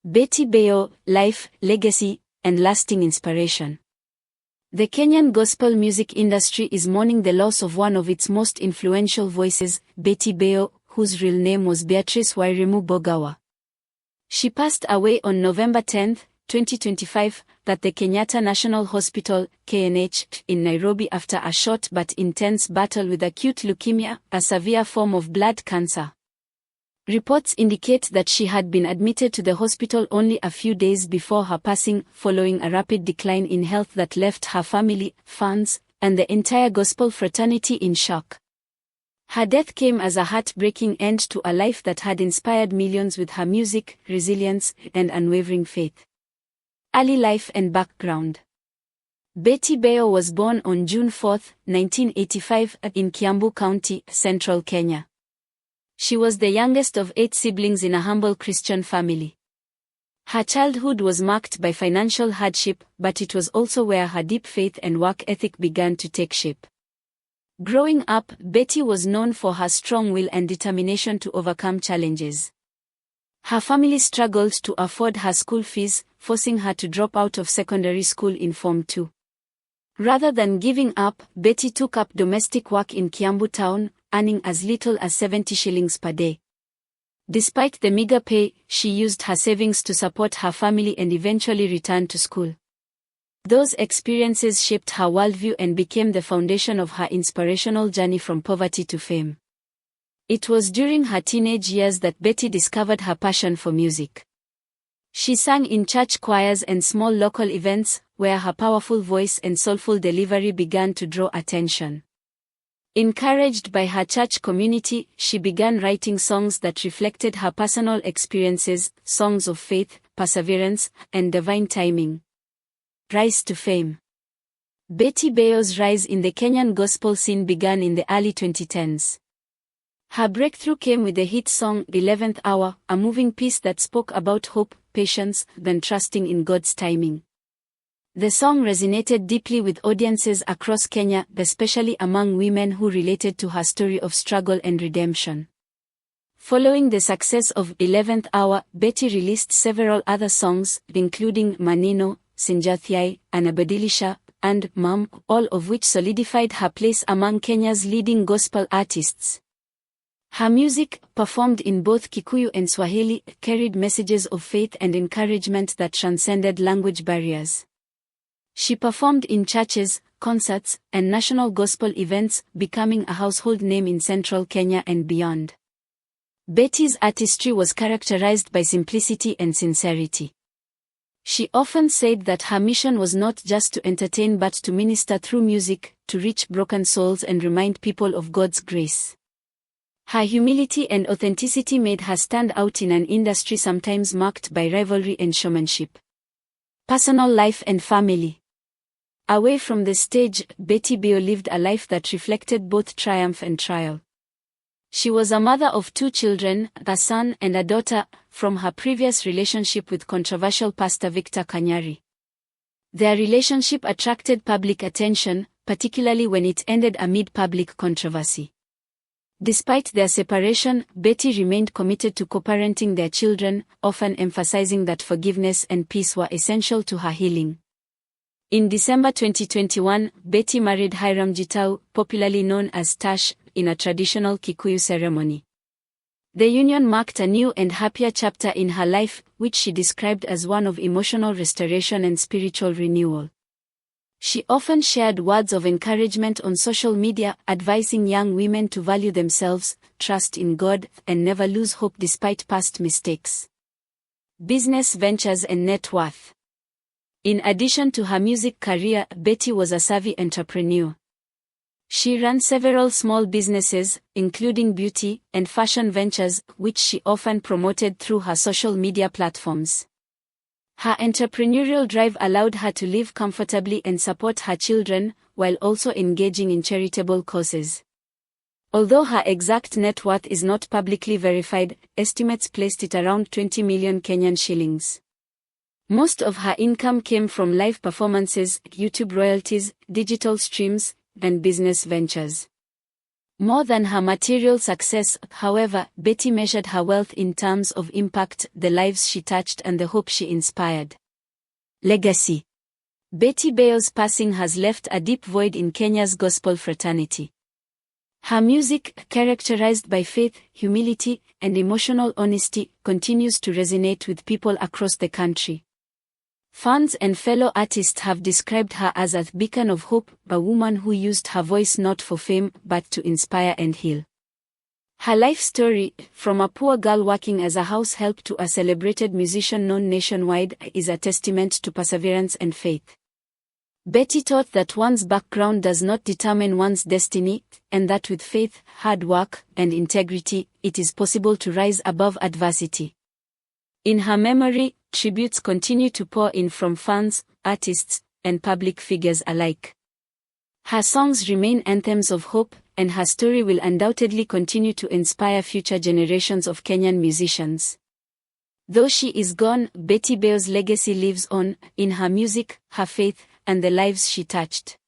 Betty Bayo, Life, Legacy, and Lasting Inspiration. The Kenyan gospel music industry is mourning the loss of one of its most influential voices, Betty Bayo, whose real name was Beatrice Wairimu Mbugua. She passed away on November 10, 2025, at the Kenyatta National Hospital, KNH, in Nairobi after a short but intense battle with acute leukemia, a severe form of blood cancer. Reports indicate that she had been admitted to the hospital only a few days before her passing, following a rapid decline in health that left her family, fans, and the entire gospel fraternity in shock. Her death came as a heartbreaking end to a life that had inspired millions with her music, resilience, and unwavering faith. Early life and background. Betty Bayo was born on June 4, 1985, in Kiambu County, Central Kenya. She was the youngest of 8 siblings in a humble Christian family. Her childhood was marked by financial hardship, but it was also where her deep faith and work ethic began to take shape. Growing up, Betty was known for her strong will and determination to overcome challenges. Her family struggled to afford her school fees, forcing her to drop out of secondary school in Form 2. Rather than giving up, Betty took up domestic work in Kiambu town, earning as little as 70 shillings per day. Despite the meager pay, she used her savings to support her family and eventually returned to school. Those experiences shaped her worldview and became the foundation of her inspirational journey from poverty to fame. It was during her teenage years that Betty discovered her passion for music. She sang in church choirs and small local events, where her powerful voice and soulful delivery began to draw attention. Encouraged by her church community, she began writing songs that reflected her personal experiences, songs of faith, perseverance, and divine timing. Rise to fame. Betty Bayo's rise in the Kenyan gospel scene began in the early 2010s. Her breakthrough came with the hit song "The 11th Hour," a moving piece that spoke about hope, patience, and trusting in God's timing. The song resonated deeply with audiences across Kenya, especially among women who related to her story of struggle and redemption. Following the success of 11th Hour, Betty released several other songs, including Manino, Sinjathiai, Anabadilisha, and Mom, all of which solidified her place among Kenya's leading gospel artists. Her music, performed in both Kikuyu and Swahili, carried messages of faith and encouragement that transcended language barriers. She performed in churches, concerts, and national gospel events, becoming a household name in central Kenya and beyond. Betty's artistry was characterized by simplicity and sincerity. She often said that her mission was not just to entertain but to minister through music, to reach broken souls and remind people of God's grace. Her humility and authenticity made her stand out in an industry sometimes marked by rivalry and showmanship. Personal life and family. Away from the stage, Betty Bayo lived a life that reflected both triumph and trial. She was a mother of 2 children, a son and a daughter, from her previous relationship with controversial pastor Victor Kanyari. Their relationship attracted public attention, particularly when it ended amid public controversy. Despite their separation, Betty remained committed to co-parenting their children, often emphasizing that forgiveness and peace were essential to her healing. In December 2021, Betty married Hiram Gitau, popularly known as Tash, in a traditional Kikuyu ceremony. The union marked a new and happier chapter in her life, which she described as one of emotional restoration and spiritual renewal. She often shared words of encouragement on social media, advising young women to value themselves, trust in God, and never lose hope despite past mistakes. Business ventures and net worth. In addition to her music career, Betty was a savvy entrepreneur. She ran several small businesses, including beauty and fashion ventures, which she often promoted through her social media platforms. Her entrepreneurial drive allowed her to live comfortably and support her children, while also engaging in charitable causes. Although her exact net worth is not publicly verified, estimates placed it around 20 million Kenyan shillings. Most of her income came from live performances, YouTube royalties, digital streams, and business ventures. More than her material success, however, Betty measured her wealth in terms of impact, the lives she touched and the hope she inspired. Legacy. Betty Bayo's passing has left a deep void in Kenya's gospel fraternity. Her music, characterized by faith, humility, and emotional honesty, continues to resonate with people across the country. Fans and fellow artists have described her as a beacon of hope, a woman who used her voice not for fame but to inspire and heal. Her life story, from a poor girl working as a house help to a celebrated musician known nationwide, is a testament to perseverance and faith. Betty taught that one's background does not determine one's destiny, and that with faith, hard work, and integrity, it is possible to rise above adversity. In her memory, tributes continue to pour in from fans, artists, and public figures alike. Her songs remain anthems of hope, and her story will undoubtedly continue to inspire future generations of Kenyan musicians. Though she is gone, Betty Bayo's legacy lives on, in her music, her faith, and the lives she touched.